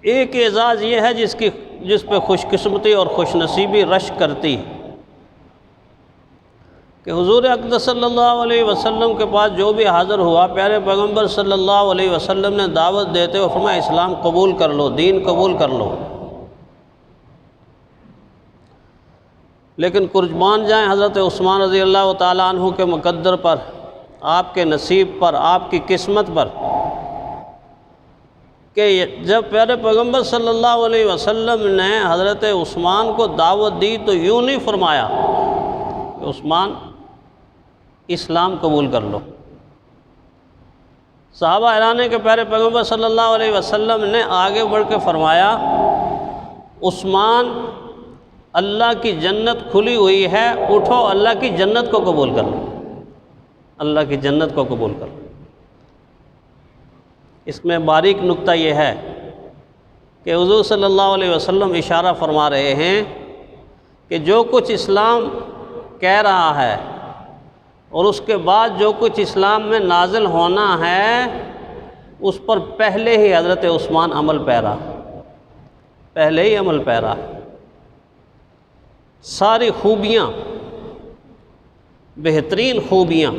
ایک اعزاز یہ ہے جس پہ خوش قسمتی اور خوش نصیبی رشک کرتی کہ حضور اقدس صلی اللہ علیہ وسلم کے پاس جو بھی حاضر ہوا، پیارے پیغمبر صلی اللہ علیہ وسلم نے دعوت دیتے ہوئے فرمایا اسلام قبول کر لو، دین قبول کر لو۔ لیکن قربان جائیں حضرت عثمان رضی اللہ تعالیٰ عنہ کے مقدر پر، آپ کے نصیب پر، آپ کی قسمت پر، کہ جب پیارے پیغمبر صلی اللہ علیہ وسلم نے حضرت عثمان کو دعوت دی تو یوں نہیں فرمایا کہ عثمان اسلام قبول کر لو۔ صحابہ حیران ہیں کہ پیارے پیغمبر صلی اللہ علیہ وسلم نے آگے بڑھ کے فرمایا عثمان اللہ کی جنت کھلی ہوئی ہے، اٹھو اللہ کی جنت کو قبول کر لو، اللہ کی جنت کو قبول کر لو۔ اس میں باریک نکتہ یہ ہے کہ حضور صلی اللہ علیہ وسلم اشارہ فرما رہے ہیں کہ جو کچھ اسلام کہہ رہا ہے اور اس کے بعد جو کچھ اسلام میں نازل ہونا ہے اس پر پہلے ہی حضرت عثمان عمل پیرا، پہلے ہی عمل پیرا۔ ساری خوبیاں، بہترین خوبیاں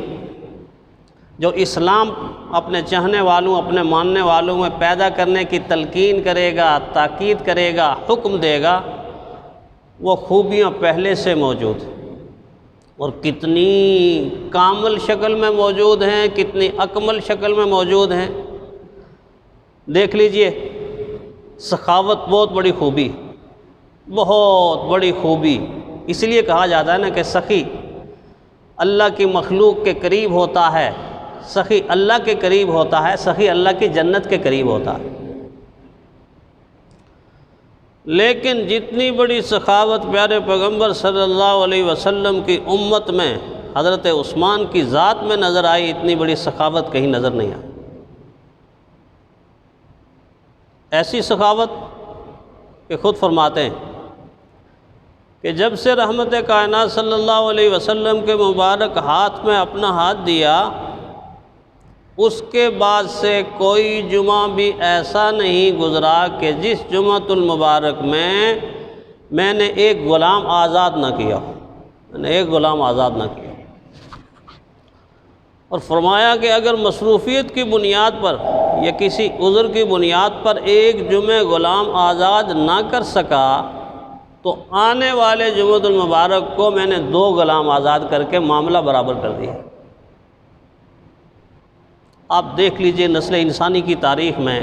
جو اسلام اپنے چاہنے والوں، اپنے ماننے والوں میں پیدا کرنے کی تلقین کرے گا، تاکید کرے گا، حکم دے گا، وہ خوبیاں پہلے سے موجود ہیں، اور کتنی کامل شکل میں موجود ہیں، کتنی اکمل شکل میں موجود ہیں۔ دیکھ لیجئے، سخاوت بہت بڑی خوبی، بہت بڑی خوبی۔ اس لیے کہا جاتا ہے نا کہ سخی اللہ کی مخلوق کے قریب ہوتا ہے، سخی اللہ کے قریب ہوتا ہے، سخی اللہ کی جنت کے قریب ہوتا ہے۔ لیکن جتنی بڑی سخاوت پیارے پیغمبر صلی اللہ علیہ وسلم کی امت میں حضرت عثمان کی ذات میں نظر آئی، اتنی بڑی سخاوت کہیں نظر نہیں آئی۔ ایسی سخاوت کہ خود فرماتے ہیں کہ جب سے رحمت کائنات صلی اللہ علیہ وسلم کے مبارک ہاتھ میں اپنا ہاتھ دیا، اس کے بعد سے کوئی جمعہ بھی ایسا نہیں گزرا کہ جس جمعۃ المبارک میں نے ایک غلام آزاد نہ کیا، میں نے ایک غلام آزاد نہ کیا۔ اور فرمایا کہ اگر مصروفیت کی بنیاد پر یا کسی عذر کی بنیاد پر ایک جمعہ غلام آزاد نہ کر سکا تو آنے والے جمعۃ المبارک کو میں نے 2 غلام آزاد کر کے معاملہ برابر کر دیا۔ آپ دیکھ لیجئے نسل انسانی کی تاریخ میں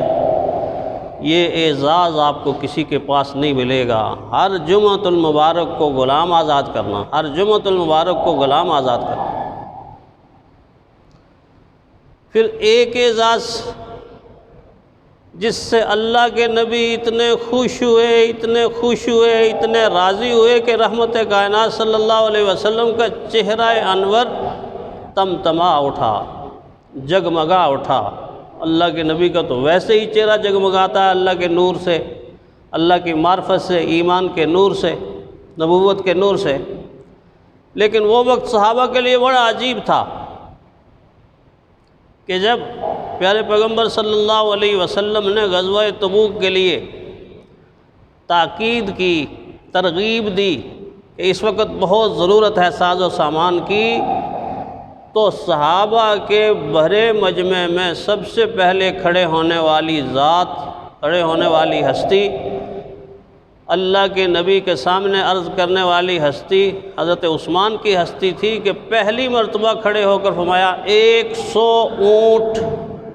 یہ اعزاز آپ کو کسی کے پاس نہیں ملے گا۔ ہر جمعۃ المبارک کو غلام آزاد کرنا، ہر جمعۃ المبارک کو غلام آزاد کرنا۔ پھر ایک اعزاز جس سے اللہ کے نبی اتنے خوش ہوئے، اتنے خوش ہوئے، اتنے راضی ہوئے کہ رحمت کائنات صلی اللہ علیہ وسلم کا چہرہ انور تمتما اٹھا، جگمگا اٹھا۔ اللہ کے نبی کا تو ویسے ہی چہرہ جگمگاتا ہے اللہ کے نور سے، اللہ کی معرفت سے، ایمان کے نور سے، نبوت کے نور سے۔ لیکن وہ وقت صحابہ کے لیے بڑا عجیب تھا کہ جب پیارے پیغمبر صلی اللہ علیہ وسلم نے غزوہ تبوک کے لیے تاکید کی، ترغیب دی کہ اس وقت بہت ضرورت ہے ساز و سامان کی، تو صحابہ کے بھرے مجمع میں سب سے پہلے کھڑے ہونے والی ذات، کھڑے ہونے والی ہستی، اللہ کے نبی کے سامنے عرض کرنے والی ہستی حضرت عثمان کی ہستی تھی کہ پہلی مرتبہ کھڑے ہو کر فرمایا 100 اونٹ،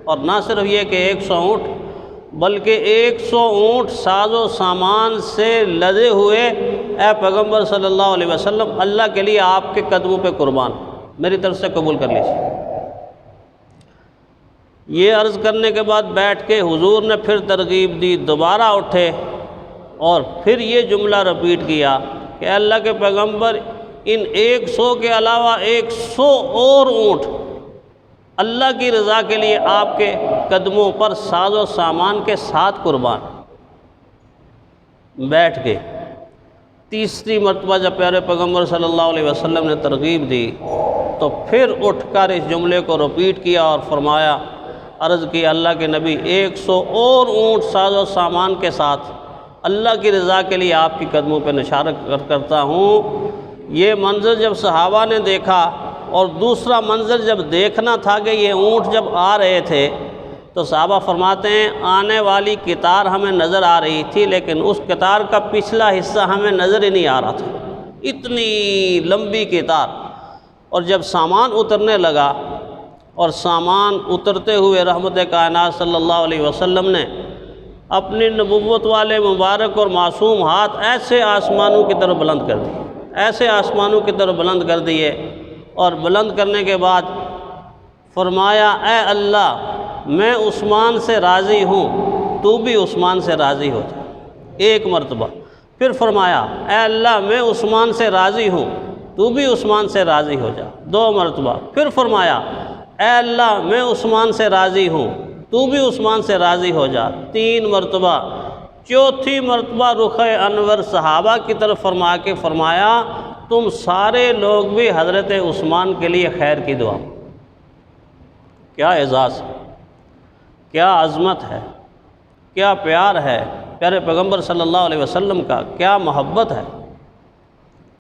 اور نہ صرف یہ کہ 100 اونٹ بلکہ 100 اونٹ ساز و سامان سے لدے ہوئے، اے پیغمبر صلی اللہ علیہ وسلم اللہ کے لیے آپ کے قدموں پہ قربان، میری طرف سے قبول کر لیجیے۔ یہ عرض کرنے کے بعد بیٹھ کے حضور نے پھر ترغیب دی، دوبارہ اٹھے اور پھر یہ جملہ رپیٹ کیا کہ اللہ کے پیغمبر ان 100 کے علاوہ 100 اور اونٹ اللہ کی رضا کے لیے آپ کے قدموں پر ساز و سامان کے ساتھ قربان۔ بیٹھ کے تیسری مرتبہ جب پیارے پیغمبر صلی اللہ علیہ وسلم نے ترغیب دی تو پھر اٹھ کر اس جملے کو رپیٹ کیا اور فرمایا عرض کی اللہ کے نبی 100 اور اونٹ ساز و سامان کے ساتھ اللہ کی رضا کے لیے آپ کی قدموں پہ نشارت کرتا ہوں۔ یہ منظر جب صحابہ نے دیکھا اور دوسرا منظر جب دیکھنا تھا کہ یہ اونٹ جب آ رہے تھے تو صحابہ فرماتے ہیں آنے والی قطار ہمیں نظر آ رہی تھی لیکن اس قطار کا پچھلا حصہ ہمیں نظر ہی نہیں آ رہا تھا، اتنی لمبی قطار۔ اور جب سامان اترنے لگا اور سامان اترتے ہوئے رحمت کائنات صلی اللہ علیہ وسلم نے اپنی نبوت والے مبارک اور معصوم ہاتھ ایسے آسمانوں کی طرف بلند کر دیے، ایسے آسمانوں کی طرف بلند کر دیے، اور بلند کرنے کے بعد فرمایا اے اللہ میں عثمان سے راضی ہوں، تو بھی عثمان سے راضی ہو جا، ایک مرتبہ۔ پھر فرمایا اے اللہ میں عثمان سے راضی ہوں، تو بھی عثمان سے راضی ہو جا، 2 مرتبہ۔ پھر فرمایا اے اللہ میں عثمان سے راضی ہوں، تو بھی عثمان سے راضی ہو جا، 3 مرتبہ۔ چوتھی مرتبہ رخ انور صحابہ کی طرف فرما کے فرمایا تم سارے لوگ بھی حضرت عثمان کے لیے خیر کی دعا۔ کیا اعزاز ہے، کیا عظمت ہے، کیا پیار ہے پیارے پیغمبر صلی اللہ علیہ وسلم کا، کیا محبت ہے۔